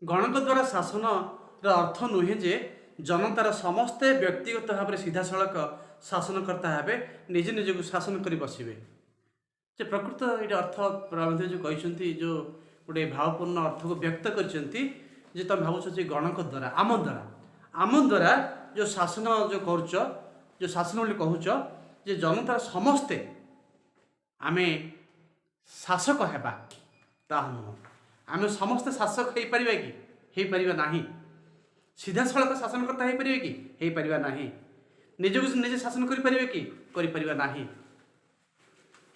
गणक द्वारा शासन अर्थ नुहे जे जनतार समस्ते व्यक्तिगत भाव में सीधा सड़क शासनकर्ता भावे निज निज को शासन कर बसवे जे प्रकृत ये अर्थ प्रबंध जो कहते जो गोटे भावपूर्ण अर्थ को व्यक्त करते तुम भावुच गणक द्वारा आम द्वारा जो शासन जो करुच जो शासन बोली कहूच जे जनतार समस्ते आमे शासक हेबा ताहा नुह आमे समस्ते शासक हो पारिबा कि हो पारिबा नाही सीधा सड़क शासनकर्ता हो पारिबा कि हो पारिबा नाही निजको निजे शासन करि पारिबा कि करि पारिबा नाही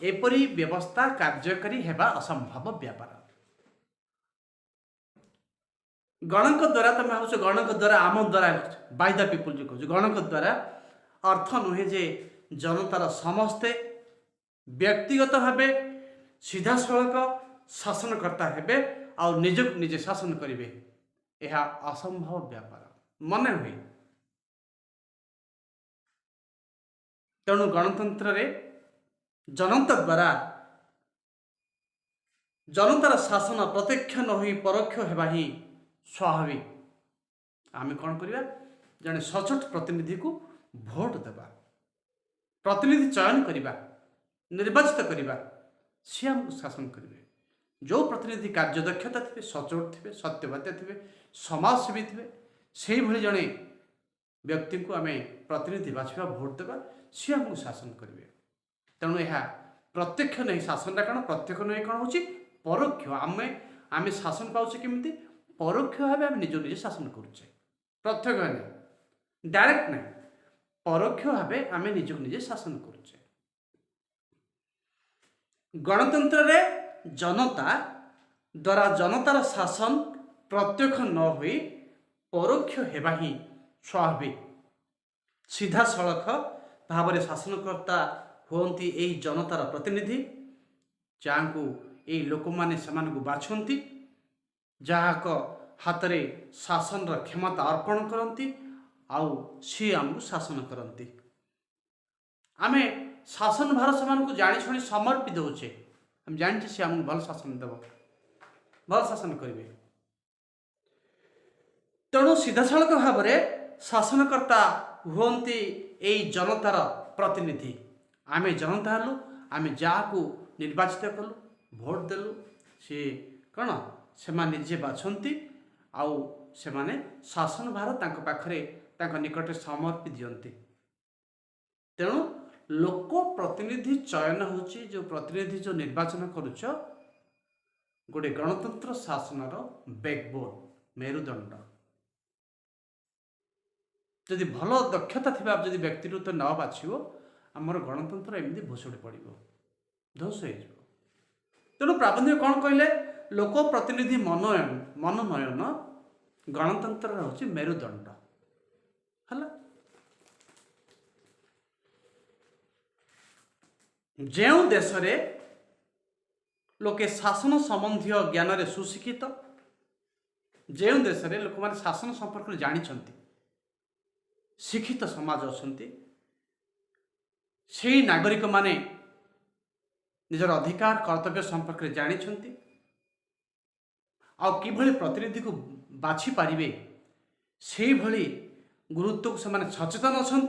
एपरी व्यवस्था कार्यकारी हेबा असंभव व्यापार गणक द्वारा तुम भावुच गणक द्वारा आम द्वारा बाय द पीपुल जो कहूँ गणक द्वारा अर्थ नुहे जे जनतार समस्ते व्यक्तिगत भावे सीधा सड़क शासनकर्ता हेबे और निजक निजे शासन करेंगे यह असंभव व्यापार मन हुए तेणु गणतंत्र रे जनता द्वारा जनतार शासन प्रत्यक्ष न हो परोक्ष हेबा ही स्वाभाविक आम कौन करवा जड़े सचोट प्रतिनिधि को भोट देवा प्रतिनिधि चयन करवा निर्वाचित करवा सी आम शासन करेंगे जो प्रतिनिधि कार्यदक्षता थे सचोट थे सत्यवादी थे समाजसेवी थे से भली जड़े व्यक्ति को आम प्रतिनिधि बाछा भोट देवा सी आमको शासन करेंगे तेणु यह प्रत्यक्ष नहीं शासन कौन प्रत्यक्ष नहीं कौन हो परोक्ष आम शासन पाचे केमी परोक्ष भाव आम निज निजे शासन करुचे प्रत्यक्ष नहीं डायरेक्ट नहीं परोक्ष भाव आम निज निजे शासन करुचे गणतंत्र रे जनता द्वारा जनतार शासन प्रत्यक्ष न हो परोक्ष हेबा ही स्वाभाविक सीधा सड़क भाव में शासनकर्ता होती यही जनतार प्रतिनिधि जहाँ को यही लोक मैंने से बाछंती जहाँ हाथ में शासन क्षमता अर्पण करती आउ सी आमको शासन करती आमे शासन भार से जानी शुणी समर्पी दौचे हम जानचे सी आमको भल शासन देव भल शासन करेंगे तेणु सीधा सड़क भाव में शासनकर्ता हुंती यही जनतार प्रतिनिधि आमे जनता हलु आमे जाको निर्वाचित कलु भोट देलु सी कौन से निजे बाछंती आउ से शासन भार तांको पाखरे तांको निकट समर्पी दियंती तेणु लोक प्रतिनिधि चयन होची जो प्रतिनिधि जो निर्वाचन करुच गोटे गणतंत्र शासनर बैकबोन मेरुदंड जदि भल दक्षता थी जदि व्यक्ति तो न बाछिबो आमर गणतंत्र एमती भुसुड़ी पड़ो ध्वंस हो तेणु प्राबंधिक कौन कहले लोक प्रतिनिधि मनोनयन गणतंत्र हूँ मेरुदंड है जो देश रे लोके शासन संबंधी ज्ञान रे सुशिक्षित जो देश रे लोक माने शासन संपर्क में जानी शिक्षित समाज अच्छा से नागरिक माने निजर अधिकार कर्तव्य संपर्क में जानी किभली प्रतिनिधि को बाछि पारिबे से भली गुरुत्व को से सचेतन अच्छा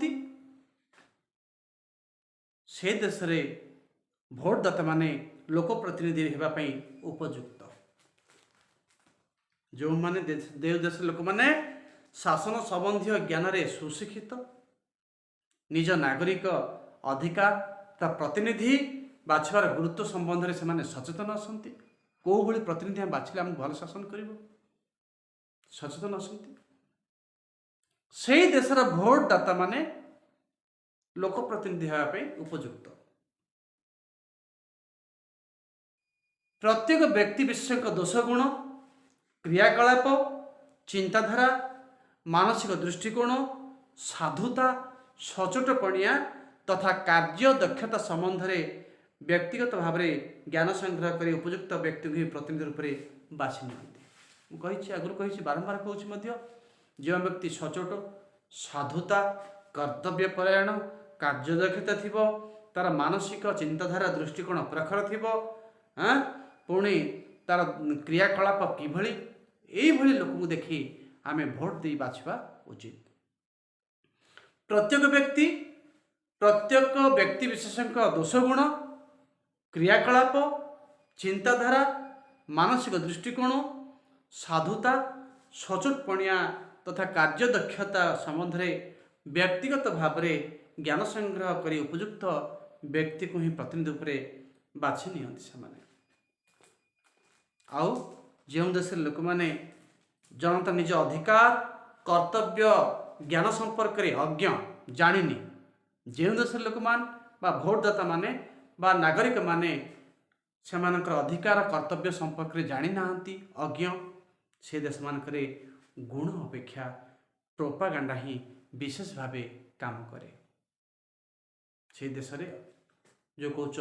से देश रे भोटदाता माने लोक प्रतिनिधि होगापी उपयुक्त जो माने देश लोक माने शासन संबंधी ज्ञान रे सुशिक्षित निज नागरिक अधिकार ता प्रतिनिधि बाछवार गुरुत्व संबंध में से सचेतन अच्छा कौ भली प्रतिनिधि आम बाछिले आम भल शासन कर सचेतन अच्छा से देशर भोटदाता माने लोक प्रतिनिधि होगापी उपयुक्त प्रत्येक व्यक्ति विशेष दोष गुण क्रियाकलाप चिंताधारा मानसिक दृष्टिकोण साधुता सचोटपणिया तथा कार्य दक्षता संबंध में व्यक्तिगत भाव में ज्ञान संग्रह कर उपयुक्त व्यक्ति को प्रतिनिधि रूप में बाछि नियंती आगुरी कही बारंबार कहूँ जो व्यक्ति सचोट साधुता कर्तव्य परायण कार्यदक्षता थी तार मानसिक चिंताधारा दृष्टिकोण प्रखर थी पुणी तार क्रियाकलाप किभली এইଭଳି ଲୋକଙ୍କୁ ଦେଖି ଆମେ ଭୋଟ ଦେଇ ବାଛିବା ଉଚିତ। ପ୍ରତ୍ୟେକ ବ୍ୟକ୍ତି ବିଶେଷଙ୍କ ଦୋଷ ଗୁଣ, କ୍ରିୟାକଳାପ, ଚିନ୍ତାଧାରା, ମାନସିକ ଦୃଷ୍ଟିକୋଣ, ସାଧୁତା, ସଚୋଟପଣିଆ ତଥା କାର୍ଯ୍ୟଦକ୍ଷତା ସମ୍ବନ୍ଧରେ ବ୍ୟକ୍ତିଗତ ଭାବରେ ଜ୍ଞାନ ସଂଗ୍ରହ କରି ଉପଯୁକ୍ତ ବ୍ୟକ୍ତିକୁ ହିଁ ପ୍ରତିନିଧି ରୂପରେ ବାଛି ନିଅନ୍ତି ସେମାନେ। ଆଉ ଯେଉଁ ଦେଶରେ ଲୋକମାନେ ଜନତା ନିଜ ଅଧିକାର, କର୍ତ୍ତବ୍ୟ, ଜ୍ଞାନ ସମ୍ପର୍କରେ ଅଜ୍ଞ, ଜାଣିନି, ଯେଉଁ ଦେଶର ଲୋକମାନେ ବା ଭୋଟଦାତା ମାନେ ବା ନାଗରିକମାନେ ସେମାନଙ୍କର ଅଧିକାର କର୍ତ୍ତବ୍ୟ ସମ୍ପର୍କରେ ଜାଣିନାହାନ୍ତି, ଅଜ୍ଞ, ସେ ଦେଶମାନଙ୍କରେ ଗୁଣ ଅପେକ୍ଷା ପ୍ରୋପାଗାଣ୍ଡା ହିଁ ବିଶେଷ ଭାବେ କାମ କରେ। ସେହି ଦେଶରେ ଯେଉଁ କହୁଛ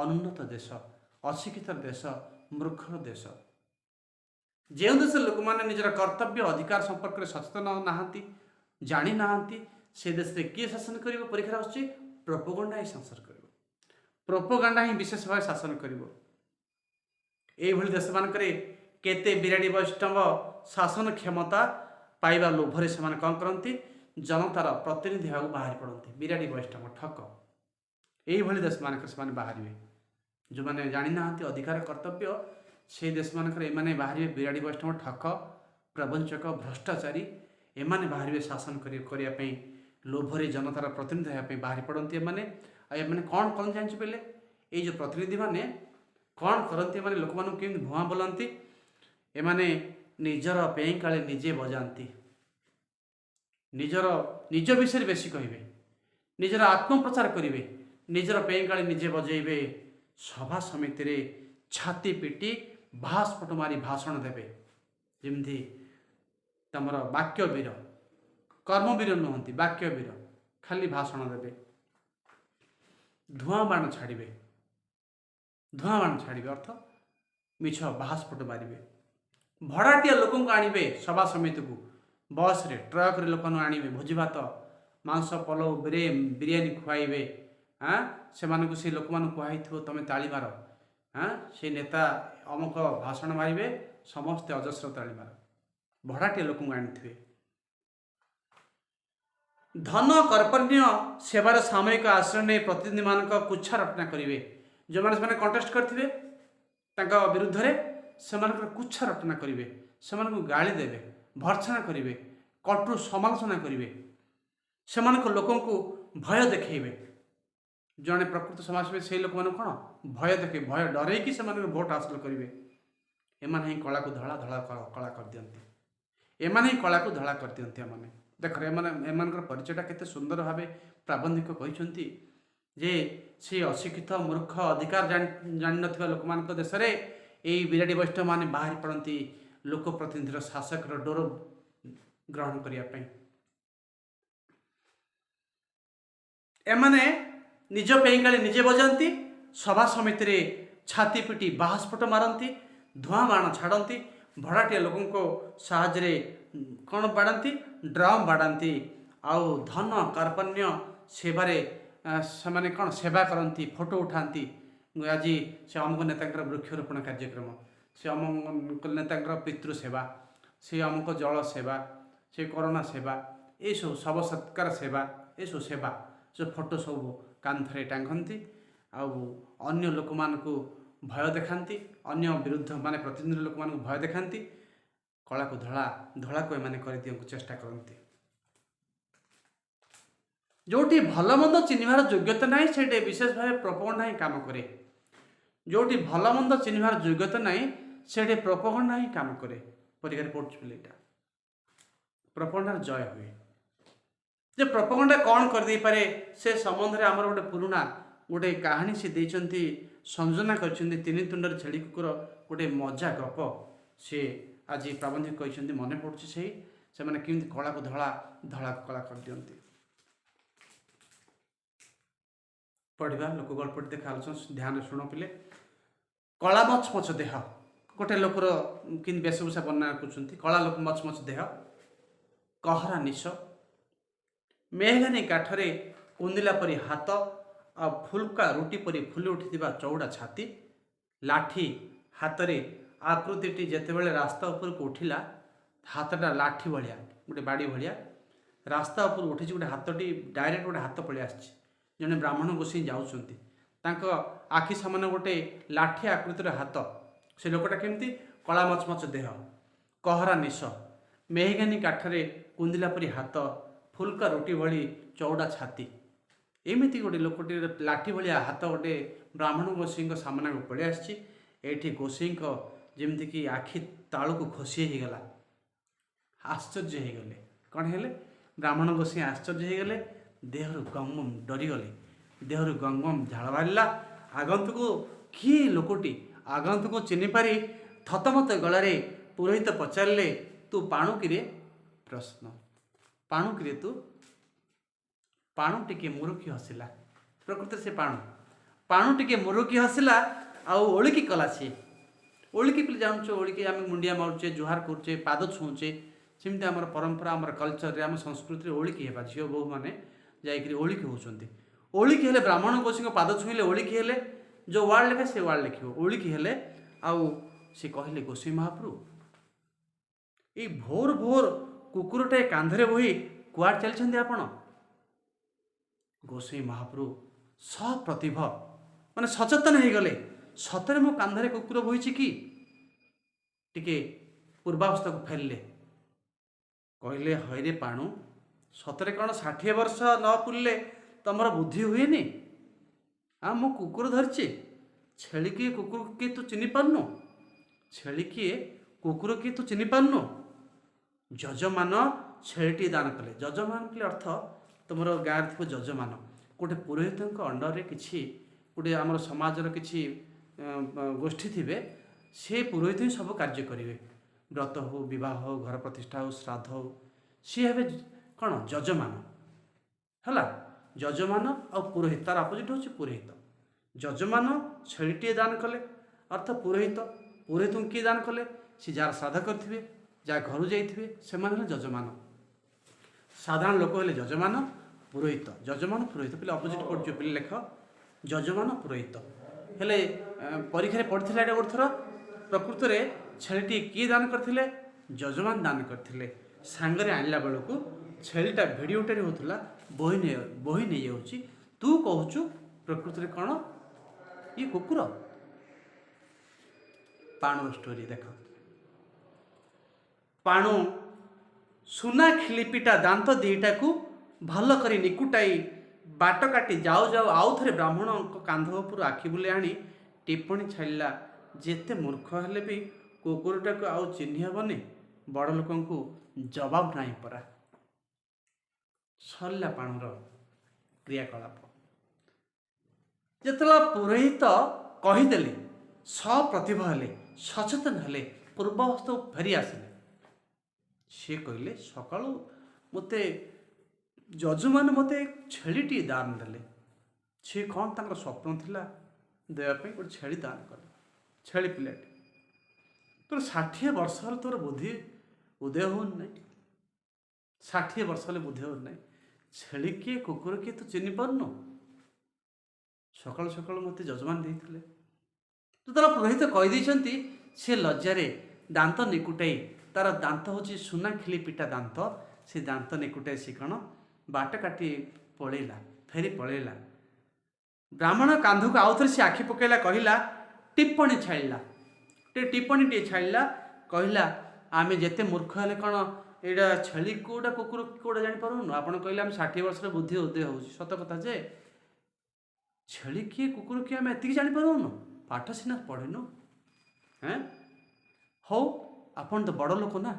ଅନୁନ୍ନତ ଦେଶ, ଅଶିକ୍ଷିତ ଦେଶ, ମୂର୍ଖର ଦେଶ, ଯେଉଁ ଦେଶର ଲୋକମାନେ ନିଜର କର୍ତ୍ତବ୍ୟ ଅଧିକାର ସମ୍ପର୍କରେ ସଚେତନ ନାହାନ୍ତି, ଜାଣିନାହାନ୍ତି, ସେ ଦେଶରେ କିଏ ଶାସନ କରିବ? ପରୀକ୍ଷାରେ ଆସୁଛି ପ୍ରୋପାଗାଣ୍ଡା ହିଁ ଶାସନ କରିବ। ପ୍ରୋପାଗାଣ୍ଡା ହିଁ ବିଶେଷ ଭାବେ ଶାସନ କରିବ। এইଭଳି ଦେଶମାନଙ୍କରେ କେତେ ବିରାଡ଼ି ବୈଷ୍ଣବ ଶାସନ କ୍ଷମତା ପାଇବା ଲୋଭରେ ସେମାନେ କ'ଣ କରନ୍ତି? ଜନତାର ପ୍ରତିନିଧି ହେବାକୁ ବାହାରି ପଡ଼ନ୍ତି। ବିରାଡ଼ି ବୈଷ୍ଣବ ଠକ, এইଭଳି ଦେଶମାନଙ୍କରେ ସେମାନେ ବାହାରିବେ। ଯେଉଁମାନେ ଜାଣିନାହାନ୍ତି ଅଧିକାର କର୍ତ୍ତବ୍ୟ, সেই ଦେଶମାନଙ୍କରେ ଏମାନେ ବାହାରିବେ ବିରାଡ଼ି ବୈଷ୍ଣବ, ଠକ, ପ୍ରବଞ୍ଚକ, ଭ୍ରଷ୍ଟାଚାରୀ। ଏମାନେ ବାହାରିବେ ଶାସନ କରିବା ପାଇଁ, ଲୋଭରେ ଜନତାର ପ୍ରତିନିଧି ହେବା ପାଇଁ ବାହାରି ପଡ଼ନ୍ତି ଏମାନେ। ଆଉ ଏମାନେ କ'ଣ କରନ୍ତି ଜାଣିଛୁ କହିଲେ? ଏଇ ଯେଉଁ ପ୍ରତିନିଧିମାନେ କ'ଣ କରନ୍ତି? ଏମାନେ ଲୋକମାନଙ୍କୁ କେମିତି ଭୁଆଁ ବୋଲାନ୍ତି? ଏମାନେ ନିଜର ପେଁକାଳି ନିଜେ ବଜାନ୍ତି, ନିଜ ବିଷୟରେ ବେଶୀ କହିବେ, ନିଜର ଆତ୍ମପ୍ରଚାର କରିବେ, ନିଜର ପେଁକାଳି ନିଜେ ବଜେଇବେ, ସଭା ସମିତିରେ ଛାତି ପିଟି ବାହାସ୍ଫୋଟ ମାରି ଭାଷଣ ଦେବେ। ଯେମିତି ତମର ବାକ୍ୟବୀର, କର୍ମବୀର ନୁହନ୍ତି, ବାକ୍ୟବୀର, ଖାଲି ଭାଷଣ ଦେବେ। ଧୂଆଁ ବାଣ ଛାଡ଼ିବେ ଅର୍ଥ ମିଛ ବାହାସ୍ଫୋଟ ମାରିବେ। ଭଡ଼ାଟିଆ ଲୋକଙ୍କୁ ଆଣିବେ ସଭା ସମିତିକୁ, ବସ୍ରେ, ଟ୍ରକ୍ରେ ଲୋକମାନଙ୍କୁ ଆଣିବେ, ଭୋଜି ଭାତ, ମାଂସ, ପଲଉ, ବିରିୟାନୀ ଖୁଆଇବେ। ସେମାନଙ୍କୁ ସେ ଲୋକମାନଙ୍କୁ କୁହାହେଇଥିବ ତମେ ତାଳି ମାର, ସେ ନେତା ଅମୁକ ଭାଷଣ ମାରିବେ, ସମସ୍ତେ ଅଜସ୍ର ତାଳି ମାର। ଭଡ଼ାଟିଆ ଲୋକଙ୍କୁ ଆଣିଥିବେ। ଧନ କର୍ପଣ୍ୟ ସେବାର ସାମୟିକ ଆଶ୍ରୟ ନେଇ ପ୍ରତିନିଧିମାନଙ୍କ କୁଚ୍ଛା ରଟନା କରିବେ। ଯେଉଁମାନେ ସେମାନେ କଣ୍ଟେଷ୍ଟ କରିଥିବେ ତାଙ୍କ ବିରୁଦ୍ଧରେ, ସେମାନଙ୍କର କୁଚ୍ଛା ରଟନା କରିବେ, ସେମାନଙ୍କୁ ଗାଳି ଦେବେ, ଭର୍ତ୍ସନା କରିବେ, କଟୁ ସମାଲୋଚନା କରିବେ, ସେମାନଙ୍କ ଲୋକଙ୍କୁ ଭୟ ଦେଖେଇବେ। ଜଣେ ପ୍ରକୃତ ସମାଜସେବୀ ସେଇ ଲୋକମାନଙ୍କୁ କ'ଣ ଭୟ ଦେଖେଇବେ, ଭୟ ଡରେଇକି ସେମାନଙ୍କୁ ଭୋଟ ହାସଲ କରିବେ। ଏମାନେ ହିଁ କଳାକୁ ଧଳା, ଧଳା କଳା କରିଦିଅନ୍ତି। ଏମାନେ ହିଁ କଳାକୁ ଧଳା କରିଦିଅନ୍ତି। ଏମାନେ ଦେଖ, ଏମାନଙ୍କର ପରିଚୟଟା କେତେ ସୁନ୍ଦର ଭାବେ ପ୍ରାବନ୍ଧିକ କହିଛନ୍ତି ଯେ ସେ ଅଶିକ୍ଷିତ, ମୂର୍ଖ, ଅଧିକାର ଜାଣିନଥିବା ଲୋକମାନଙ୍କ ଦେଶରେ ଏଇ ବିରାଡ଼ି ବୈଷ୍ଣବ ମାନେ ବାହାରି ପଡ଼ନ୍ତି ଲୋକପ୍ରତିନିଧିର, ଶାସକର ଡୋର ଗ୍ରହଣ କରିବା ପାଇଁ। ଏମାନେ ନିଜ ପେଁକାଳି ନିଜେ ବଜାନ୍ତି, ସଭା ସମିତିରେ ଛାତି ପିଟି ବାହାସ୍ଫୋଟ ମାରନ୍ତି, ଧୂଆଁ ବାଣ ଛାଡ଼ନ୍ତି, ଭଡ଼ାଟିଆ ଲୋକଙ୍କ ସାହାଯ୍ୟରେ କ'ଣ ବାଡ଼ାନ୍ତି? ଡ୍ରମ୍ ବାଡ଼ାନ୍ତି। ଆଉ ଧନ କର୍ପଣ୍ୟ ସେବାରେ ସେମାନେ କ'ଣ ସେବା କରନ୍ତି, ଫଟୋ ଉଠାନ୍ତି। ଆଜି ସେ ଅମୁକ ନେତାଙ୍କର ବୃକ୍ଷରୋପଣ କାର୍ଯ୍ୟକ୍ରମ, ସେ ଅମୁକ ନେତାଙ୍କର ପିତୃ ସେବା, ସେ ଅମୁକ ଜଳ ସେବା, ସେ କରୋନା ସେବା, ଏସବୁ ଶବ ସତ୍କାର ସେବା, ଏସବୁ ସେବା, ସେ ଫଟୋ ସବୁ କାନ୍ଥରେ ଟାଙ୍ଗନ୍ତି। ଆଉ ଅନ୍ୟ ଲୋକମାନଙ୍କୁ ଭୟ ଦେଖାନ୍ତି, ଅନ୍ୟ ବିରୁଦ୍ଧ ମାନେ ପ୍ରତିନିଧି ଲୋକମାନଙ୍କୁ ଭୟ ଦେଖାନ୍ତି, କଳାକୁ ଧଳାକୁ ଏମାନେ କରିଦିବାକୁ ଚେଷ୍ଟା କରନ୍ତି। ଯେଉଁଠି ଭଲ ମନ୍ଦ ଚିହ୍ନିବାର ଯୋଗ୍ୟତା ନାହିଁ, ସେଇଠି ବିଶେଷ ଭାବେ ପ୍ରୋପାଗାଣ୍ଡା ହିଁ କାମ କରେ। ଯେଉଁଠି ଭଲ ମନ୍ଦ ଚିହ୍ନିବାର ଯୋଗ୍ୟତା ନାହିଁ, ସେଇଠି ପ୍ରୋପାଗାଣ୍ଡା ହିଁ କାମ କରେ। ପରୀକ୍ଷାରେ ପଡ଼ୁଛି ବୋଲି ଏଇଟା ପ୍ରୋପାଗାଣ୍ଡାର ଜୟ ହୁଏ। ଯେ ପ୍ରୋପାଗାଣ୍ଡା କ'ଣ କରିଦେଇପାରେ ସେ ସମ୍ବନ୍ଧରେ ଆମର ଗୋଟେ କାହାଣୀ ସେ ଦେଇଛନ୍ତି, ସଂଯୋଜନା କରିଛନ୍ତି। ତିନି ତୁଣ୍ଡରେ ଛେଳି କୁକୁର, ଗୋଟେ ମଜା ଗପ ସେ ଆଜି ପ୍ରାବନ୍ଧିକ କହିଛନ୍ତି, ମନେ ପଡ଼ୁଛି ସେମାନେ କେମିତି କଳାକୁ ଧଳା, ଧଳାକୁ କଳା କରିଦିଅନ୍ତି। ପଢ଼ିବା ଲୋକଗଳ୍ପଟି ଦେଖା ଆଲୋଚନା ଧ୍ୟାନରେ ଶୁଣ ପିଲେ। କଳା ମଚମଚ ଦେହ, ଗୋଟେ ଲୋକର କେମିତି ବେଶଭୂଷା ବର୍ଣ୍ଣନା କରୁଛନ୍ତି। କଳା ଲୋକ ମଚମଚ ଦେହ, କହରା ନିଶ, ମେହଗାନି କାଠରେ କୁନ୍ଦିଲା ପରି ହାତ, ଆଉ ଫୁଲକା ରୁଟି ପରି ଫୁଲି ଉଠିଥିବା ଚଉଡ଼ା ଛାତି, ଲାଠି ହାତରେ आकृति जितेबाला रास्ता उपर को उठिला हाथटा लाठी भाया गोटे बाड़ी भाया रास्ता उपर उठी गोटे हाथटी डायरेक्ट गोटे हाथ पलि आसी जड़े ब्राह्मण गोसाई जाऊँच आखि सामने गोटे लाठी आकृतिर हाथ से लोकटा केमती कला मचमच देह कहरा निश मेहगानी काठरे कुंदिला परी हाथ फुलका रोटी भली चौड़ा छाती एमती गोटे लोकटी लाठी भाया हाथ गोटे ब्राह्मण गोसाई सामना को पलि आसी गोसाई जमीक आखि तालू को खोसी होगला आश्चर्य हो गले कौन है ब्राह्मण गोसाई आश्चर्य हो गले देहर गंगम डरीगले देहर गंगम झाड़ बाहर आगंतुक किए लोकटी आगंतुक चिन्ह पारि थतमत गलारे पुरोहित पचारे तू पाणु कि प्रश्न पाणु कि तू पाणु टिके मुरुकी हसिला प्रकृति से पाणु टिके मुरुकी हसिला आलिकी कला सी ओलिकी पे जाऊे ओलिकी आम मुंडिया मारुचे जुहार करुचे पाद छुँचे सेमती आम परंपरा आम कल्चर आम संस्कृति ओलिकी हेबा झील बोहू मैंने जाकि ओलिकी होती ओलिकी हेले ब्राह्मण गोसाई पाद छुईले ओलिकी हेले जो वार्ड लिखे से वार्ड लिख ओलिकी हेले आउ सी कहले गोसाई महाप्रभु ये भोर भोर कुकुरटे कांधरे बोही कुआड़ चलते आपण गोसाई महाप्रभु सप्रतिभ माने सचेतन हो गले सतरे मो कांधरे कुकुर बोही कि टिके पूर्वावस्था को फेरले कहले हईरे पाणु सतरे कौन 60 वर्ष न पुरले तुमर बुद्धि हुए मो कुकुर धरचे छेली किए कुकुर किए तू चिन्ह पारनु छेली किए कुकुर किए तू चिन्ह पारनु जजमान छेलीटी दान कले जजमान कले अर्थ तुम गाँव थी जजमान गोटे पुरोहित अंडर किसी गोटे आम समाजर किसी गोष्ठी थे से पुरोहित ही सब कार्य करेंगे व्रत हो विवाह हो घर प्रतिष्ठा हो श्राद्ध हो सी हे कौन जजमान है जजमान आ पुरोहित तार अपोजिट हूँ पुरोहित जजमान छेलीटे दान कले अर्थ पुरोहित पुरोहित किए दान कले सी जार श्राद्ध करेंगे जहाँ घर जाइए से जजमान साधारण लोक हेले जजमान पुरोहित पे अपोजिट पड़े पे लेख जजमान पुरोहित हेले परीक्षा पढ़ी एटा गोटे थर प्रकृत में छेलीटी किए दान करते जजमान दान करते सांगरे आणला बेलू छेलीटा भिडियोटे होता बोही नहीं जाऊँगी तू कहूँ प्रकृति में कौन ये कुकुर पाणु स्टोरी देख पाणु सुना खिलिपिटा दांत दीटा को भल करी निकुटाई बाट काटी जाऊ जाऊ आउ थे ब्राह्मण कांध उपर आखि बुले आनी टिप्पणी छाड़ा जेते मूर्ख हेले भी कुकुरटा को आउ चिन्ह हेबनी बड़ लोक जवाब नहीं परा सरला पाणुर क्रियाकलाप जिते पुरोहित कहीदेले सप्रतिभा हेले सचेतन हेले पूर्वावस्था फेरी आसिले सी कहले सका मते जजमान मते छेलीटी दान देले सी कौन तांकर स्वप्न थिला देवाई गोटे छेली दान कले छेली पिलाटी तोर 60 वर्ष तोर बुद्धि उदय हो नहीं 60 वर्ष बुद्धि हो नहीं छेली किए कुकुर किए तू चिन्ह पारनु सकाल सकाल मत जजमान देते तो तार पुरोहित कहीदे सी लज्जारे दांत निकुटाई तार दांत हूँ सुना खिली पिटा दांत से दांत निकुटाई सी कौन बाट काटी पलैला फेरी पलैला ब्राह्मण कांध को आउ थे सी आखि पकईला कहला टिप्पणी छाड़ा टिप्पणी टे छाड़ा कहला आम जिते मूर्ख हेले कौन यहाँ छेली कौटा कुकुर कौटा जापरूनु आप कहले आम 60 वर्ष बुद्धि उदय हो सत कथा जे छेली किए कुकुर किए आम एति जापरूनु पाठ सीना पढ़ेनु हैं हौ आपन तो बड़ लोक ना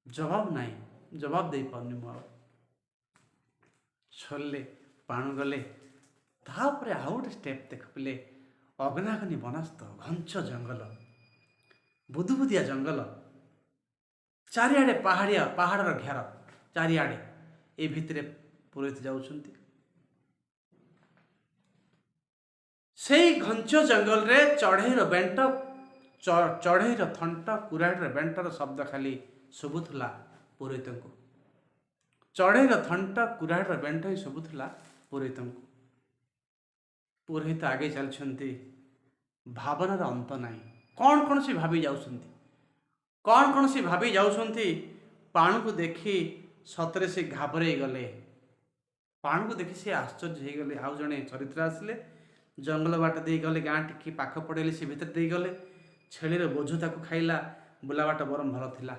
जवाब नहीं जवाब दे पारनी मु छले पाणु गले तापर आउ गोटे स्टेप देखले अग्नागनी वनस्थ घंच जंगल बुदुबुदिया जंगल चारिआडे पहाड़िया पहाड़र घेर चारिआडे ए भितरे पुरोहित जाउछंती से घंच जंगल रे चढ़ईर बेंट चढ़ईर थंट कुराड़र बेंटर शब्द खाली शुभुला पुरोहित को चढ़ईर थंट कुराड़र बेंट ही शुभुला पुरोहित को पुरोहित आगे चलते भावनार अंत नहीं कौन कौन सी भाभी जाउछंती कौन कौन सी भाभी जाउछंती पाणु को देखी सतरे से घाबरे गले। पाणु को देखी से आश्चर्य हो गले। आउ जड़े चरित्र आसिले जंगल बाट दे गले गाँ टिकी पाख पड़ेले से भितर दे गले छेलीर बोझ ताकू खाइला बुला बाट बरम भल थिला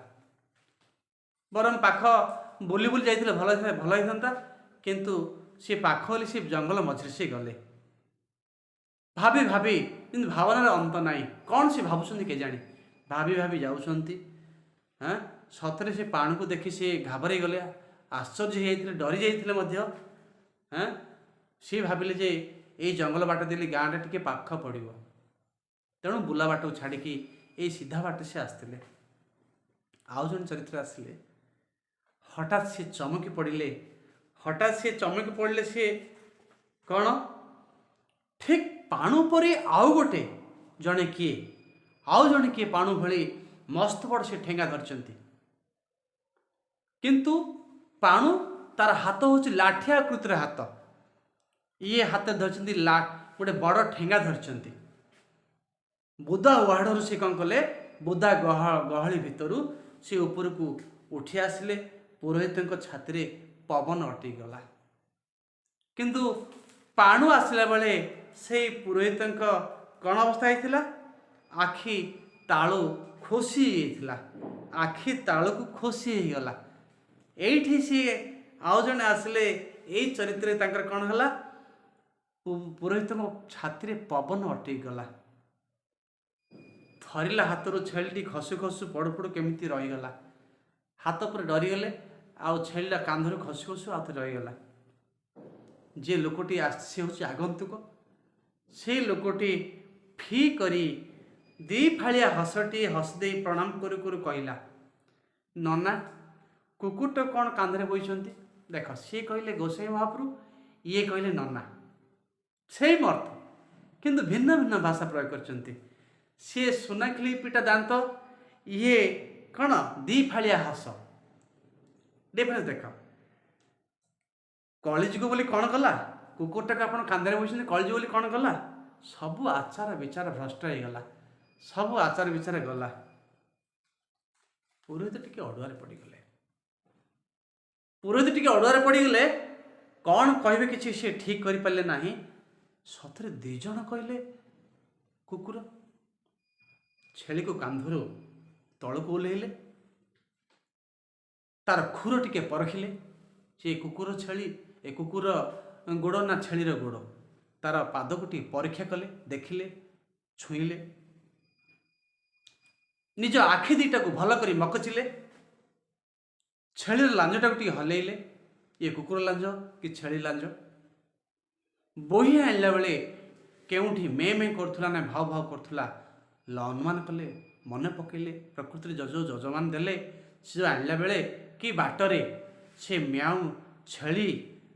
बरम पाख बुली बुली जाइथिले भल होइथंता किंतु से पाख होली से जंगल मझिरे से गले भाभी भाभी किंतु भावनार अंत नाई कौन से भावुଛନ୍ତି केजाणी भाभी भाभी जाउछंती हाँ सतरे से पाणु को देखी से घाबरे गले आश्चर्य हो डरी जाइए हाँ सी भाविले जे ये जंगल बाट देली गाँटा टिके पाख पड़ो तेणु बुला बाट को छाड़ी ये सीधा बाट से आसते आउ जन चरित्र आसिले हठात से चमकी पड़े हठात से चमकी पड़े सी कौन ठीक पाणु परी आउ गोटे जड़े किए आउ जड़े किए पाणु भली मस्त बड़ से ठेंगा धरचंती किंतु पाणु तार हाथ हूँ लाठी आकृतिर हाथ ये हाथ धरचंती गोटे बड़ ठेंगा धरचंती बुदा उहाड़ से कौन कले बुदा गहली भितर से ऊपर को उठी आसिले पुरोहित छाती पवन अटि गला किंतु पाणु आसला बेले से पुरोहित कौन अवस्था होता आखि तालू खोसी आखि तालू को खोसी गला एठी सी आउ जने आसले यही चरित्र तांकर कौन है पुरोहित छाती पवन अटि गला थरिला हाथ छेली खसु खसु पड़ू पड़ू केमी रहीगला हाथ पर डरीगले आउ छेलीला कांधर खसु खसु आउ रहीगला जे लोकटी आसी हूँ आगंतुक से लोकटी फी करी दी फाड़िया हसटी हसदे प्रणाम करू करू कहला नना कुकुट कौन कांधरे बोईचंती देख सी कहले गोसाई महाप्रभु ये कहले नना सेम अर्थ किंतु भिन्न भिन्न भाषा प्रयोग करचंती सी सुनाखिली पिटा दांत ये कौन दी फाड़िया हस डिफरेंस देख कलिजुग बोली कौन कला कुकुरटा को आप कांधे बोई कलिजुग बोली कौन कला सबू आचार विचार भ्रष्ट हो गला सबू आचार विचार गला पुरोहित टिके अड़ुआर पड़गले पुरोहित टिके अड़ुआर पड़गले कौन कहे कि सी ठीक कर पारे ना सतरे दीज कहले कुकुर छेली को कांधरू तल को ओह्लैले तार खुर टिके परखिले से कुकुर छेली ए कुकुर गोड़ ना छेलीर गोड़ तार पाद को टी परीक्षा कले देखिले छुईले निज आखि दीटा को भल कर मकचिले छेलीर लांजटा को टी हलैले ये कुकुर लांज कि छेली लांज बोही आणला बेले केउठी मे मे करथुला ना भाव भाव करथुला अनुमान कले मन पकेले प्रकृति जजो जजमान देले से आणला बेले कि बाटरे से म्याऊ छेली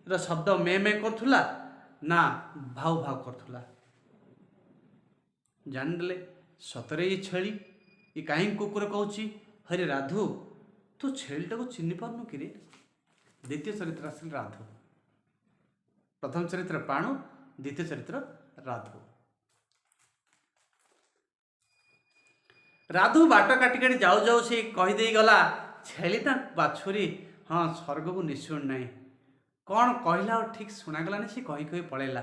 र शब्द मे मे करथुला ना भाव भाव करथुला जानले सतरे ये छेली ये कहीं कुकुर कहूँ हरे राधु तू छेलीटा को चिन्ह पार्नु कि द्वितीय चरित्र आसिल राधु प्रथम चरित्र पाणु द्वितीय चरित्र राधु राधु बाट काटी काटी जाऊ जाऊ से कहीदे गला छेलीटा बाछुरी हाँ स्वर्ग को निशुण नहीं कौन कहला और ठीक शुणागलानी सी कही कही पलैला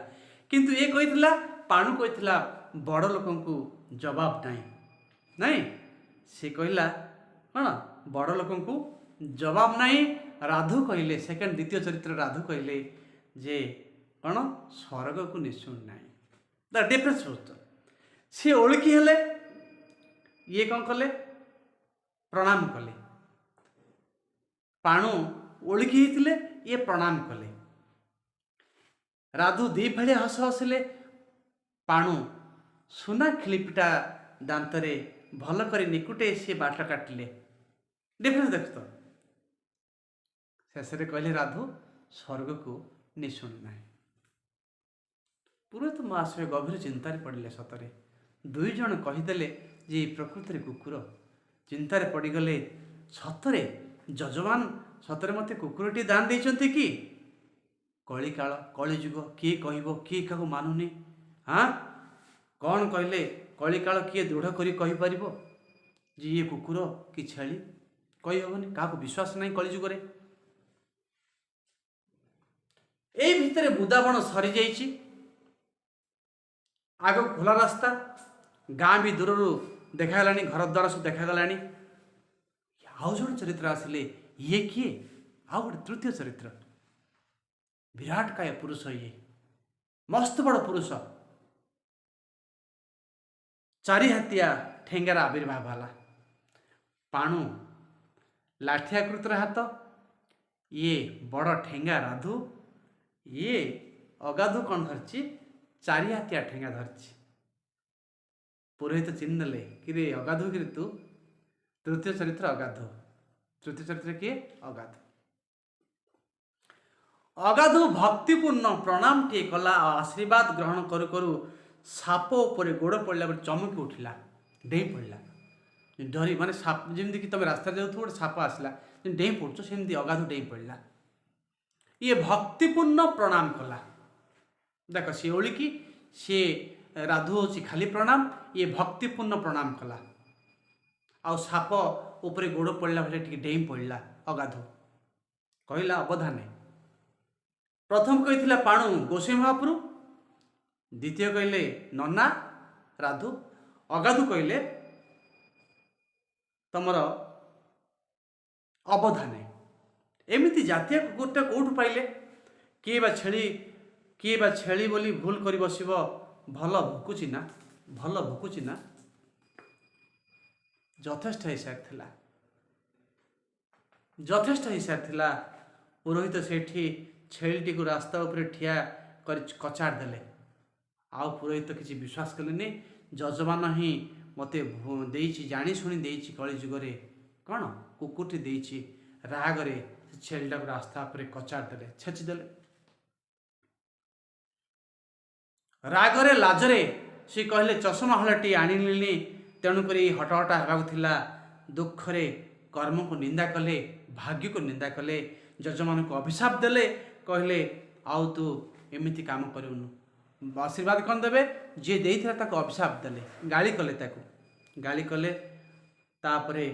किंतु ये कही पाणु कही बड़ लोक को जवाब नहीं नहीं सी कहला कौन बड़ लोक को जवाब नहीं राधु कहले सेकेंड द्वितीय चरित्र राधु कहले जे कौन स्वर्ग को निशुण नहीं द डिफरेंस होता सी ओळखी हेले ये कौन कले प्रणाम कले पाणु ओळखी होते ये प्रणाम कले राधु दी भाई हस हसिले पाणु सुना खिलिपिटा दांतरे भल कर निकुटे सी बाट काटिले डिफरेंस देख तो शेष कहले राधु स्वर्ग को निशुण ना पुरोहित महाशय गभीर चिंतार पड़े सतरे दुई जन कहीदेले जे प्रकृति कुकुर चिंतार पड़गले सतरे जजमान सतरे मत कुकुरटी दान देते कि कलिकाल कलिजुग किए कह किए क्या मानुनी हाँ कौन कहले कलिकाल किए दृढ़ करी कहीपर जे ये कुकुर कि छेली कही हेनी क्या विश्वास नहीं कलिजुगे यही भितर बुदाबण सरी जाइए आग खोला रास्ता गाँ भी दूर देखागला घर द्वार सब देखागला आउ जन चरित्र आसिले ये किए आउ गोटे तृतीय चरित्र विराट काय पुरुष ये मस्त बड़ पुरुष चारि हाथिया ठेंगार आविर्भाव है पाणु लाठियाकृतर हाथ ये बड़ ठेंगा राधु ये अगाधु कौन धरची चारि हाथिया ठेंगा धरची पुरोहित चिन्हले कि रे अगाधु कि तू तृतीय चरित्र अगाधु तृतीय चरित्र किए अगाधु अगाधु भक्तिपूर्ण प्रणाम टे कला आशीर्वाद ग्रहण करू करू साप उपर गोड़ पड़ा चमकी उठिला डेई पड़ा डरी माने साप जमी कि तुम रास्ता जाऊ गोटे साप आसला डेई पड़छ सेमती अगाधु डेई पड़ा ये भक्तिपूर्ण प्रणाम कला देख सी ओलिकी सी राधु होची खाली प्रणाम ये भक्तिपूर्ण प्रणाम कला आ साप उपर गोड़ पड़ा भाई डेई पड़ा अगाधु कहला अवधाने प्रथम कही पाणु गोसाई महाप्रभु द्वितीय कहले नना राधु अगाधु कहले तमर अवधाने एमती जातीय कुकुरटा कौटू पाइले किए बा छेली बोली भूल कर बस भल भुकुची ना यथेष्ट हो सारी यथेष्ट हो सारी पुरोहित सेठी छेलीटी को रास्ता उपर ठिया कर कचाड़ देले आउ पुरोहित किसी विश्वास कले जजमान ही मत जानी शुणी देछि कलिजुगे कौन कुकुरटी देछि रागरे छेलीटा को रास्ता उपर कचाड़ देले छेचिदेले रागरे लाजरे सी कहले चषमा हलटी आनिली तेणुक हटहटा होगा दुखरे कर्म को निंदा कले भाग्य को निंदा कले जजमान को अभिशाप देले कहले आउ तू एमती काम करूनु आशीर्वाद कौन देवे जी देता ताको अभिशाप देले गाली कले ताको गाली कले तापरे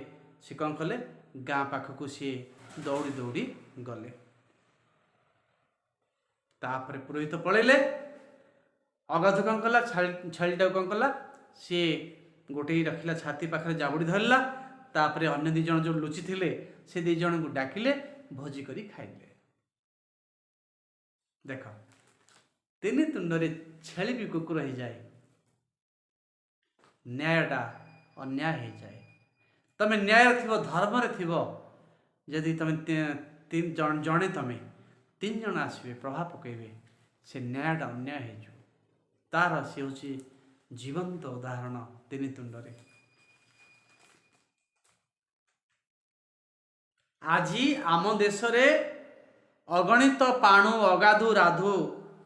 सी कौन कले गाँ पाखक सी दौड़ी दौड़ी गले तापरे पुरोहित पलैले अगाधु कौन कला छाड़ीटा कौन कला सी गोटे रखिला छाती पाखे जाबुड़ी धरला तापरे अन्य दी जन जो लुचि थिले से दी जन को डाकिले भोजी करी खाइले देख तीन तुंडरे छेली भी कुकुर हो जाए न्यायटा अन्याय हो जाए तमें न्याय थी धर्म थी जदि तुम तीन जड़े तुम तीन जन आसवे प्रभाव पकड़े से न्यायटा अन्याय हो तार सी हूँ जीवंत उदाहरण तीन तुंडरे आज आम देश रे अगणित पाणु अगाधु राधु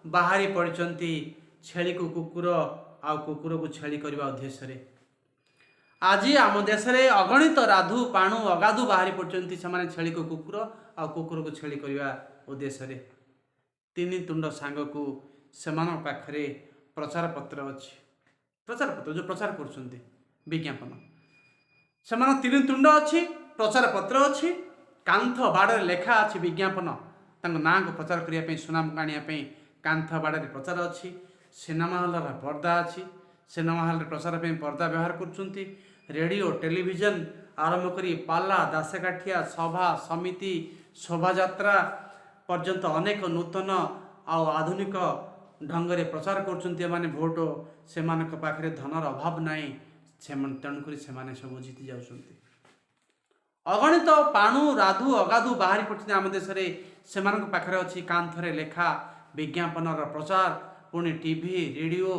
बाहरी पड़ती छेली को कुकुर आ कुकुर को छेली करने उद्देश्य आज आम देश रे अगणित राधु पाणु अगाधु बाहरी पड़ती से छेली को कुकुर आ कुकुर को छेली करने उद्देश्य तीन तुंड सांग को से पाखरे प्रचार पत्र अच्छी प्रचार पत्र जो प्रचार कर विज्ञापन से तीन तुंड अच्छी प्रचार पत्र अच्छी कांथ बाड़े लेखा अच्छी विज्ञापन ना को प्रचार करने सुनाम आने कांथ बाड़े प्रचार अच्छी सिनेमा हल पर्दा अच्छी सिनेमा हल प्रचार पर्दा व्यवहार कर रेडियो टेलीविजन आरंभ कर पाला दासकाठिया सभा समिति शोभा यात्रा पर्यंत अनेक नूतन आधुनिक ढंग से प्रचार कर भोट से पाखे धनर अभाव ना तेणुक सब जीति जाऊँच अगणित पाणु राधु अगाधु बाहरी पड़ते आम देश से पाखे अच्छी कांथरे लेखा विज्ञापन प्रचार पुणी टीवी रेडियो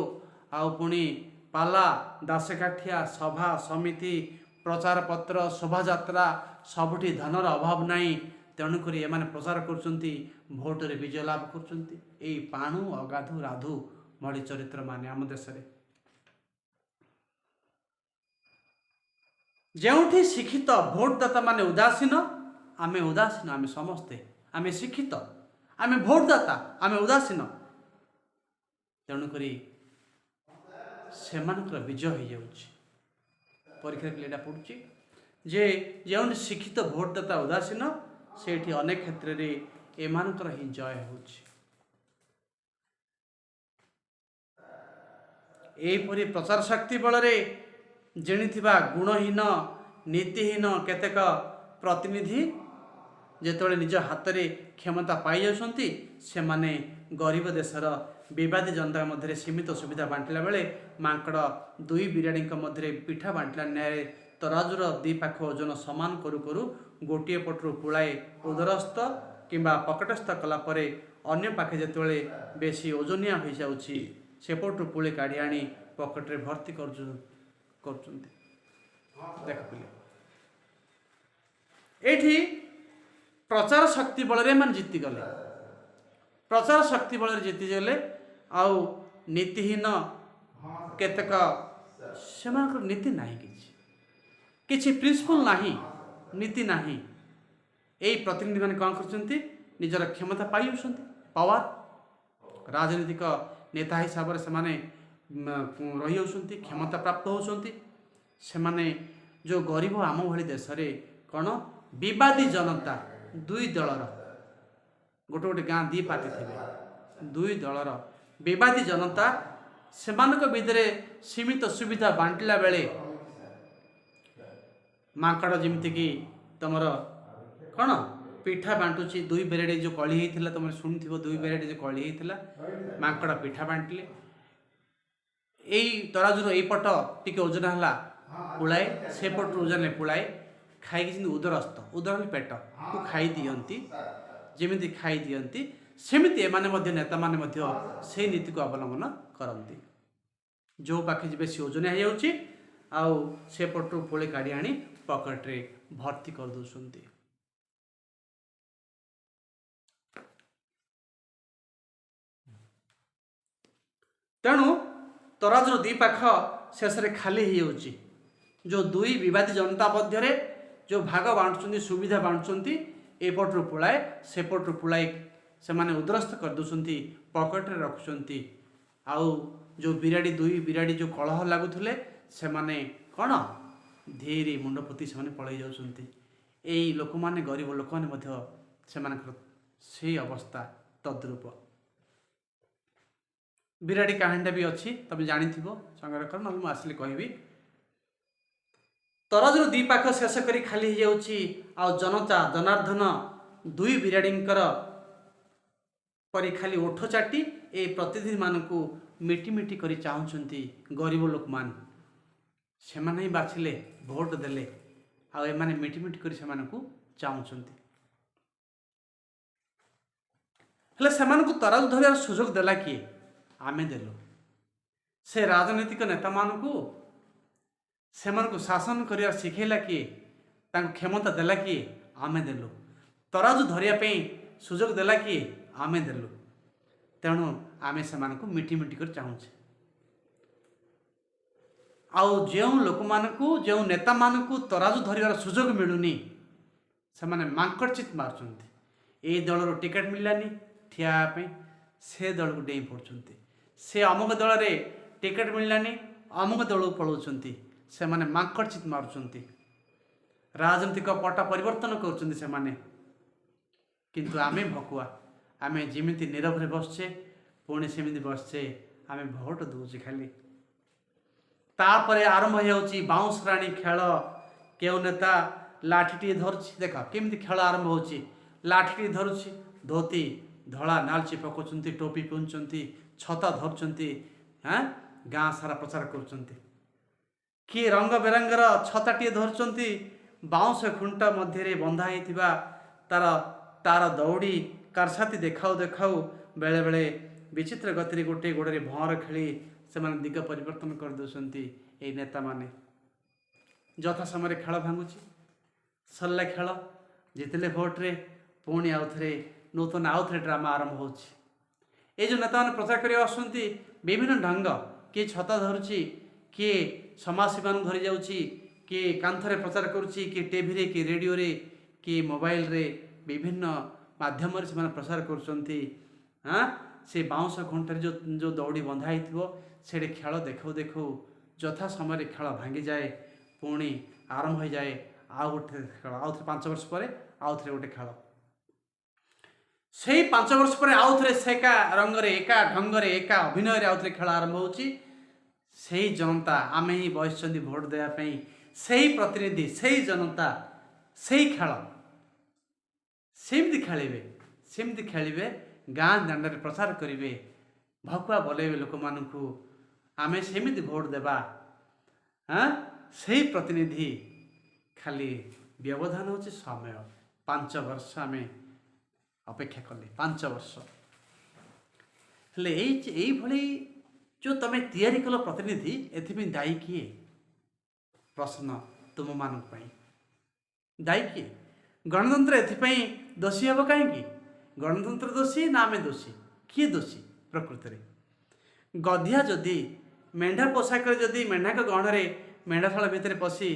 आउ पुणी पाला दासकाठिया सभा समिति प्रचार पत्र शोभा यात्रा सबुठी धनर अभाव नाई तेणुक एम प्रचार कर विजय लाभ कर पाणु अगाधु राधु भली चरित्र मान आम देश जोठी शिक्षित भोटदाता माने उदासीन आमे समस्ते आमे शिक्षित आमे भोटदाता आमे उदासीन तेणुक ସେମାନଙ୍କର ବିଜୟ ହୋଇଯାଉଛି। ପରୀକ୍ଷାରେ ପିଲାଟା ପଡ଼ୁଛି ଯେ ଯେଉଁଠି ଶିକ୍ଷିତ ଭୋଟଦାତା ଉଦାସୀନ ସେଇଠି ଅନେକ କ୍ଷେତ୍ରରେ ଏମାନଙ୍କର ହିଁ ଜୟ ହେଉଛି। ଏହିପରି ପ୍ରଚାର ଶକ୍ତି ବଳରେ ଜିଣିଥିବା ଗୁଣହୀନ ନୀତିହୀନ କେତେକ ପ୍ରତିନିଧି ଯେତେବେଳେ ନିଜ ହାତରେ କ୍ଷମତା ପାଇଯାଉଛନ୍ତି ସେମାନେ ଗରିବ ଦେଶର ବିବାଦୀ ଜନତା ମଧ୍ୟରେ ସୀମିତ ସୁବିଧା ବାଣ୍ଟିଲା ବେଳେ ମାଙ୍କଡ଼ ଦୁଇ ବିରାଡ଼ିଙ୍କ ମଧ୍ୟରେ ପିଠା ବାଣ୍ଟିଲା ନ୍ୟାୟରେ ତରାଜୁର ଦୁଇ ପାଖ ଓଜନ ସମାନ କରୁ କରୁ ଗୋଟିଏ ପଟରୁ ପୁଳାଏ ଉଦରସ୍ଥ କିମ୍ବା ପକେଟସ୍ଥ କଲା ପରେ ଅନ୍ୟ ପାଖେ ଯେତେବେଳେ ବେଶୀ ଓଜନିଆ ହୋଇଯାଉଛି ସେପଟରୁ ପୁଳେ କାଢ଼ି ଆଣି ପକେଟରେ ଭର୍ତ୍ତି କରୁଛନ୍ତି। ଦେଖ ପିଲେ, ଏଇଠି ପ୍ରଚାର ଶକ୍ତି ବଳରେ ଏମାନେ ଜିତିଗଲେ। ପ୍ରଚାର ଶକ୍ତି ବଳରେ ଜିତିଗଲେ। ଆଉ ନୀତିହୀନ କେତେକ ସେମାନଙ୍କର ନୀତି ନାହିଁ, କିଛି ପ୍ରିନ୍ସିପଲ୍ ନାହିଁ, ନୀତି ନାହିଁ। ଏଇ ପ୍ରତିନିଧିମାନେ କ'ଣ କରୁଛନ୍ତି? ନିଜର କ୍ଷମତା ପାଇଯାଉଛନ୍ତି, ପାୱାର, ରାଜନୈତିକ ନେତା ହିସାବରେ ସେମାନେ ରହିଯାଉଛନ୍ତି, କ୍ଷମତା ପ୍ରାପ୍ତ ହେଉଛନ୍ତି। ସେମାନେ ଯେଉଁ ଗରିବ ଆମ ଭଳି ଦେଶରେ କ'ଣ ବିବାଦୀ ଜନତା ଦୁଇ ଦଳର, ଗୋଟେ ଗୋଟେ ଗାଁ ଦୁଇ ପାର୍ଟି ଥିବେ, ଦୁଇ ଦଳର ବିବାଦୀ ଜନତା ସେମାନଙ୍କ ଭିତରେ ସୀମିତ ସୁବିଧା ବାଣ୍ଟିଲା ବେଳେ ମାଙ୍କଡ଼ ଯେମିତିକି ତୁମର କ'ଣ ପିଠା ବାଣ୍ଟୁଛି, ଦୁଇ ବେରେଡ଼ି ଯେଉଁ କଳି ହେଇଥିଲା, ତୁମେ ଶୁଣିଥିବ, ଦୁଇ ବେରେଡ଼ି ଯେଉଁ କଳି ହେଇଥିଲା, ମାଙ୍କଡ଼ ପିଠା ବାଣ୍ଟିଲେ। ଏଇ ତରାଜୁର ଏଇପଟ ଟିକେ ଓଜନ ହେଲା ପୁଳାଏ, ସେପଟରୁ ଓଜନ ପୁଳାଏ, ଖାଇକି ଯେମିତି ଉଦରସ୍ଥ, ଉଦର ହେଲେ ପେଟକୁ ଖାଇଦିଅନ୍ତି, ଯେମିତି ଖାଇଦିଅନ୍ତି ସେମିତି ଏମାନେ ମଧ୍ୟ ନେତାମାନେ ମଧ୍ୟ ସେଇ ନୀତିକୁ ଅବଲମ୍ବନ କରନ୍ତି। ଯେଉଁ ପାଖେ ବେଶୀ ଓଜନିଆ ହେଇଯାଉଛି ଆଉ ସେପଟରୁ ପୁଳେ କାଢ଼ି ଆଣି ପକେଟରେ ଭର୍ତ୍ତି କରିଦେଉଛନ୍ତି। ତେଣୁ ତରାଜୁର ଦୁଇ ପାଖ ଶେଷରେ ଖାଲି ହେଇଯାଉଛି। ଯେଉଁ ଦୁଇ ବିବାଦୀ ଜନତା ମଧ୍ୟରେ ଯେଉଁ ଭାଗ ବାଣ୍ଟୁଛନ୍ତି, ସୁବିଧା ବାଣ୍ଟୁଛନ୍ତି, ଏପଟରୁ ପୁଳାଏ ସେପଟରୁ ପୁଳାଏ ସେମାନେ ଉଦରସ୍ଥ କରିଦେଉଛନ୍ତି, ପକେଟରେ ରଖୁଛନ୍ତି। ଆଉ ଯେଉଁ ବିରାଡ଼ି ଦୁଇ ବିରାଡ଼ି ଯେଉଁ କଳହ ଲାଗୁଥିଲେ ସେମାନେ କ'ଣ ଧୀରେ ମୁଣ୍ଡ ପୋତି ସେମାନେ ପଳାଇ ଯାଉଛନ୍ତି। ଏଇ ଲୋକମାନେ, ଗରିବ ଲୋକମାନେ ମଧ୍ୟ ସେମାନଙ୍କର ସେଇ ଅବସ୍ଥା ତଦ୍ରୂପ। ବିରାଡ଼ି କାହାଣୀଟା ବି ଅଛି, ତୁମେ ଜାଣିଥିବ, ସଂଗ୍ରହ କର, ନହେଲେ ମୁଁ ଆସିଲେ କହିବି। ତରାଜୁର ଦୁଇ ପାଖ ଶେଷ କରି ଖାଲି ହେଇଯାଉଛି। ଆଉ ଜନତା ଜନାର୍ଦ୍ଦନ ଦୁଇ ବିରାଡ଼ିଙ୍କର ପରି ଖାଲି ଓଠ ଚାଟି ଏଇ ପ୍ରତିନିଧିମାନଙ୍କୁ ମିଟି ମିଟି କରି ଚାହୁଁଛନ୍ତି। ଗରିବ ଲୋକମାନେ ସେମାନେ ହିଁ ବାଛିଲେ, ଭୋଟ ଦେଲେ, ଆଉ ଏମାନେ ମିଟି ମିଟି କରି ସେମାନଙ୍କୁ ଚାହୁଁଛନ୍ତି। ହେଲେ ସେମାନଙ୍କୁ ତରାଜୁ ଧରିବାର ସୁଯୋଗ ଦେଲା କିଏ? ଆମେ ଦେଲୁ। ସେ ରାଜନୈତିକ ନେତାମାନଙ୍କୁ ସେମାନଙ୍କୁ ଶାସନ କରିବା ଶିଖେଇଲା କିଏ? ତାଙ୍କୁ କ୍ଷମତା ଦେଲା କିଏ? ଆମେ ଦେଲୁ। ତରାଜୁ ଧରିବା ପାଇଁ ସୁଯୋଗ ଦେଲା କିଏ? ଆମେ ଦେଲୁ। ତେଣୁ ଆମେ ସେମାନଙ୍କୁ ମିଟି ମିଟି କରି ଚାହୁଁଛେ। ଆଉ ଯେଉଁ ଲୋକମାନଙ୍କୁ, ଯେଉଁ ନେତାମାନଙ୍କୁ ତରାଜୁ ଧରିବାର ସୁଯୋଗ ମିଳୁନି ସେମାନେ ମାଙ୍କଡ଼ଚିତ୍ ମାରୁଛନ୍ତି। ଏଇ ଦଳରୁ ଟିକେଟ୍ ମିଳିଲାନି ଠିଆ ହେବା ପାଇଁ, ସେ ଦଳକୁ ଡେଇଁ ପଡ଼ୁଛନ୍ତି। ସେ ଅମୁକ ଦଳରେ ଟିକେଟ୍ ମିଳିଲାନି, ଅମୁକ ଦଳକୁ ପଳାଉଛନ୍ତି। ସେମାନେ ମାଙ୍କଡ଼ଚିତ୍ ମାରୁଛନ୍ତି, ରାଜନୈତିକ ପଟ ପରିବର୍ତ୍ତନ କରୁଛନ୍ତି ସେମାନେ। କିନ୍ତୁ ଆମେ ଭକୁଆ, ଆମେ ଯେମିତି ନୀରବରେ ବସିଛେ ପୁଣି ସେମିତି ବସିଛେ, ଆମେ ଭୋଟ ଦେଉଛେ ଖାଲି। ତାପରେ ଆରମ୍ଭ ହେଇଯାଉଛି ବାଉଁଶରାଣୀ ଖେଳ। କେଉଁ ନେତା ଲାଠିଟିଏ ଧରୁଛି, ଦେଖ କେମିତି ଖେଳ ଆରମ୍ଭ ହେଉଛି। ଲାଠିଟିଏ ଧରୁଛି, ଧୋତି ଧଳା ନାଲଚି ପକାଉଛନ୍ତି, ଟୋପି ପିନ୍ଧୁଛନ୍ତି, ଛତା ଧରୁଛନ୍ତି, ଗାଁ ସାରା ପ୍ରଚାର କରୁଛନ୍ତି। କିଏ ରଙ୍ଗ ବେରଙ୍ଗର ଛତାଟିଏ ଧରୁଛନ୍ତି, ବାଉଁଶ ଖୁଣ୍ଟ ମଧ୍ୟରେ ବନ୍ଧା ହେଇଥିବା ତାର ଦଉଡ଼ି କାରସାତି ଦେଖାଉ ଦେଖାଉ ବେଳେବେଳେ ବିଚିତ୍ର ଗତିରେ ଗୋଟିଏ ଗୋଡ଼ରେ ଭଅଁର ଖେଳି ସେମାନେ ଦିଗ ପରିବର୍ତ୍ତନ କରିଦେଉଛନ୍ତି। ଏଇ ନେତାମାନେ ଯଥା ସମୟରେ ଖେଳ ଭାଙ୍ଗୁଛି, ସରିଲା ଖେଳ, ଜିତିଲେ ଭୋଟରେ, ପୁଣି ଆଉଥରେ ନୂତନ ଆଉଥରେ ଡ୍ରାମା ଆରମ୍ଭ ହେଉଛି। ଏଇ ଯେଉଁ ନେତାମାନେ ପ୍ରଚାର କରିବାକୁ ଆସୁଛନ୍ତି ବିଭିନ୍ନ ଢଙ୍ଗ, କିଏ ଛତା ଧରୁଛି, କିଏ ସମାଜସେବାଙ୍କୁ ଧରି ଯାଉଛି, କିଏ କାନ୍ଥରେ ପ୍ରଚାର କରୁଛି, କିଏ ଟିଭିରେ, କିଏ ରେଡ଼ିଓରେ, କିଏ ମୋବାଇଲରେ, ବିଭିନ୍ନ ମାଧ୍ୟମରେ ସେମାନେ ପ୍ରଚାର କରୁଛନ୍ତି। ସେ ବାଉଁଶ ଖୁଣ୍ଟରେ ଯେଉଁ ଦଉଡ଼ି ବନ୍ଧା ହେଇଥିବ ସେଠି ଖେଳ ଦେଖୁ ଦେଖୁ ଯଥା ସମୟରେ ଖେଳ ଭାଙ୍ଗି ଯାଏ, ପୁଣି ଆରମ୍ଭ ହୋଇଯାଏ ଆଉ ଗୋଟେ ଖେଳ, ଆଉ ଥରେ 5 ବର୍ଷ ପରେ ଆଉ ଥରେ ଗୋଟେ ଖେଳ। ସେଇ 5 ବର୍ଷ ପରେ ଆଉ ଥରେ ସେକା ରଙ୍ଗରେ, ଏକା ଢଙ୍ଗରେ, ଏକା ଅଭିନୟରେ ଆଉ ଥରେ ଖେଳ ଆରମ୍ଭ ହେଉଛି। ସେଇ ଜନତା, ଆମେ ହିଁ ବସିଛନ୍ତି ଭୋଟ ଦେବା ପାଇଁ, ସେଇ ପ୍ରତିନିଧି, ସେଇ ଜନତା, ସେଇ ଖେଳ ସେମିତି ଖେଳିବେ, ସେମିତି ଖେଳିବେ, ଗାଁ ଦାଣ୍ଡରେ ପ୍ରଚାର କରିବେ, ଭକୁଆ ବୋଲେଇବେ ଲୋକମାନଙ୍କୁ, ଆମେ ସେମିତି ଭୋଟ ଦେବା। ସେଇ ପ୍ରତିନିଧି ଖାଲି ବ୍ୟବଧାନ ହେଉଛି ସମୟ। 5 ବର୍ଷ ଆମେ ଅପେକ୍ଷା କଲେ, 5 ବର୍ଷ। ହେଲେ ଏଇଭଳି ଯେଉଁ ତମେ ତିଆରି କଲ ପ୍ରତିନିଧି, ଏଥିପାଇଁ ଦାୟୀ କିଏ? ପ୍ରଶ୍ନ ତୁମମାନଙ୍କ ପାଇଁ। ଦାୟୀ କିଏ? ଗଣତନ୍ତ୍ର ଏଥିପାଇଁ ଦୋଷୀ ହେବ କାହିଁକି? ଗଣତନ୍ତ୍ର ଦୋଷୀ ନା ଆମେ ଦୋଷୀ? କିଏ ଦୋଷୀ ପ୍ରକୃତରେ? ଗଧିଆ ଯଦି ମେଣ୍ଢା ପୋଷାକରେ, ଯଦି ମେଣ୍ଢାଙ୍କ ଗହଣରେ ମେଣ୍ଢାଶାଳ ଭିତରେ ପଶି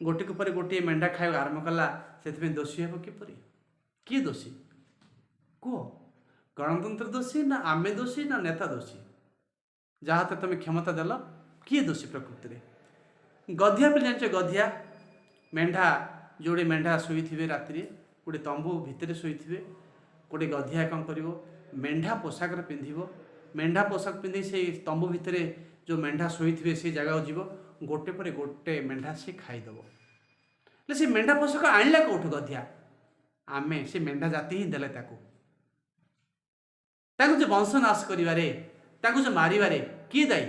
ଗୋଟିକ ପରେ ଗୋଟିଏ ମେଣ୍ଢା ଖାଇବା ଆରମ୍ଭ କଲା, ସେଥିପାଇଁ ଦୋଷୀ ହେବ କିପରି? କିଏ ଦୋଷୀ କୁହ? ଗଣତନ୍ତ୍ର ଦୋଷୀ ନା ଆମେ ଦୋଷୀ ନା ନେତା ଦୋଷୀ? ଯାହା ତ ତମେ କ୍ଷମତା ଦେଲ, କିଏ ଦୋଷୀ ପ୍ରକୃତିରେ? ଗଧିଆ ବୋଲି ଜାଣିଛ? ଗଧିଆ ମେଣ୍ଢା, ଯୋଉଠି ମେଣ୍ଢା ଶୋଇଥିବେ ରାତିରେ, ଗୋଟେ ତମ୍ବୁ ଭିତରେ ଶୋଇଥିବେ, ଗୋଟେ ଗଧିଆ କ'ଣ କରିବ? ମେଣ୍ଢା ପୋଷାକରେ ପିନ୍ଧିବ, ମେଣ୍ଢା ପୋଷାକ ପିନ୍ଧି ସେଇ ତମ୍ବୁ ଭିତରେ ଯେଉଁ ମେଣ୍ଢା ଶୋଇଥିବେ ସେଇ ଜାଗାକୁ ଯିବ, ଗୋଟେ ପରେ ଗୋଟେ ମେଣ୍ଢା ସେ ଖାଇଦେବ। ହେଲେ ସେ ମେଣ୍ଢା ପୋଷାକ ଆଣିଲା କେଉଁଠୁ ଗଧିଆ? ଆମେ, ସେ ମେଣ୍ଢା ଜାତି ହିଁ ଦେଲେ ତାକୁ। ତାକୁ ଯେ ବଂଶ ନାଶ କରିବାରେ, ତାକୁ ଯେ ମାରିବାରେ କିଏ ଦାୟୀ?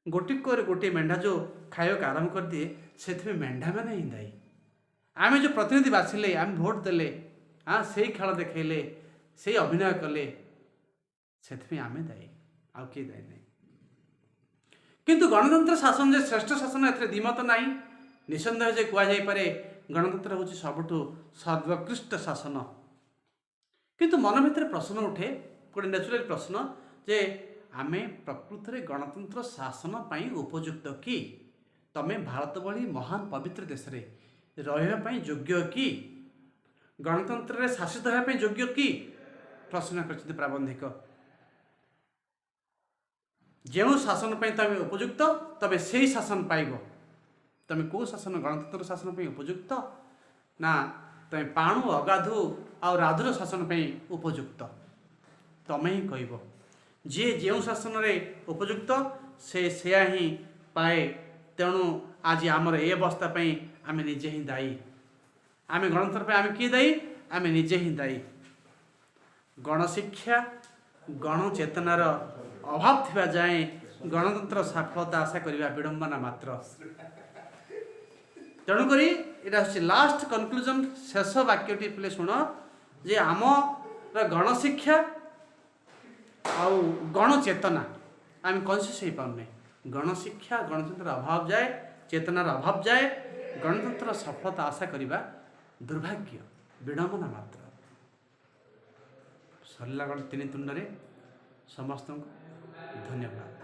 ଗୋଟିକରେ ଗୋଟିଏ ମେଣ୍ଢା ଯେଉଁ ଖାଇବାକୁ ଆରମ୍ଭ କରିଦିଏ, ସେଥିପାଇଁ ମେଣ୍ଢାମାନେ ହିଁ ଦାୟୀ। ଆମେ ଯେଉଁ ପ୍ରତିନିଧି ବାଛିଲେ, ଆମେ ଭୋଟ ଦେଲେ, ସେଇ ଖେଳ ଦେଖେଇଲେ, ସେଇ ଅଭିନୟ କଲେ, ସେଥିପାଇଁ ଆମେ ଦାୟୀ, ଆଉ କିଏ ଦାୟୀ ନାହିଁ। କିନ୍ତୁ ଗଣତନ୍ତ୍ର ଶାସନ ଯେ ଶ୍ରେଷ୍ଠ ଶାସନ, ଏଥିରେ ଦ୍ୱିମତ ନାହିଁ। ନିଃସନ୍ଦେହ ଯେ କୁହାଯାଇପାରେ ଗଣତନ୍ତ୍ର ହେଉଛି ସବୁଠୁ ସର୍ବୋତ୍କୃଷ୍ଟ ଶାସନ। କିନ୍ତୁ ମନ ଭିତରେ ପ୍ରଶ୍ନ ଉଠେ, ଗୋଟେ ନ୍ୟାଚୁରାଲ ପ୍ରଶ୍ନ, ଯେ ଆମେ ପ୍ରକୃତରେ ଗଣତନ୍ତ୍ର ଶାସନ ପାଇଁ ଉପଯୁକ୍ତ କି? ତମେ ଭାରତ ଭଳି ମହାନ ପବିତ୍ର ଦେଶରେ ରହିବା ପାଇଁ ଯୋଗ୍ୟ କି? ଗଣତନ୍ତ୍ରରେ ଶାସିତ ହେବା ପାଇଁ ଯୋଗ୍ୟ କି? ପ୍ରଶ୍ନ କରିଛନ୍ତି ପ୍ରାବନ୍ଧିକ। ଯେଉଁ ଶାସନ ପାଇଁ ତମେ ଉପଯୁକ୍ତ, ତମେ ସେଇ ଶାସନ ପାଇବ। ତମେ କେଉଁ ଶାସନ? ଗଣତନ୍ତ୍ର ଶାସନ ପାଇଁ ଉପଯୁକ୍ତ ନା ତମେ ପାଣୁ, ଅଗାଧୁ ଆଉ ରାଧୁର ଶାସନ ପାଇଁ ଉପଯୁକ୍ତ? ତମେ ହିଁ କହିବ। ଯିଏ ଯେଉଁ ଶାସନରେ ଉପଯୁକ୍ତ, ସେ ସେୟା ହିଁ ପାଏ। ତେଣୁ ଆଜି ଆମର ଏ ଅବସ୍ଥା ପାଇଁ ଆମେ ନିଜେ ହିଁ ଦାୟୀ। ଆମେ ଗଣତନ୍ତ୍ର ପାଇଁ ଆମେ କିଏ ଦାୟୀ? ଆମେ ନିଜେ ହିଁ ଦାୟୀ। ଗଣଶିକ୍ଷା, ଗଣଚେତନାର ଅଭାବ ଥିବା ଯାଏଁ ଗଣତନ୍ତ୍ର ସଫଳତା ଆଶା କରିବା ବିଡ଼ମ୍ବନା ମାତ୍ର। ତେଣୁକରି ଏଇଟା ହେଉଛି ଲାଷ୍ଟ କନକ୍ଲୁଜନ, ଶେଷ ବାକ୍ୟଟି ପିଲେ ଶୁଣ, ଯେ ଆମର ଗଣଶିକ୍ଷା ଆଉ ଗଣଚେତନା ଆମେ କନସିୟସ୍ ହେଇପାରୁନେ। ଗଣଶିକ୍ଷା, ଗଣତନ୍ତ୍ରର ଅଭାବ ଯାଏ, ଚେତନାର ଅଭାବ ଯାଏ, ଗଣତନ୍ତ୍ର ସଫଳତା ଆଶା କରିବା ଦୁର୍ଭାଗ୍ୟ, ବିଡ଼ମ୍ବନା ମାତ୍ର। ସରିଲା 3 ତୁଣ୍ଡରେ। ସମସ୍ତଙ୍କୁ ଧନ୍ୟବାଦ।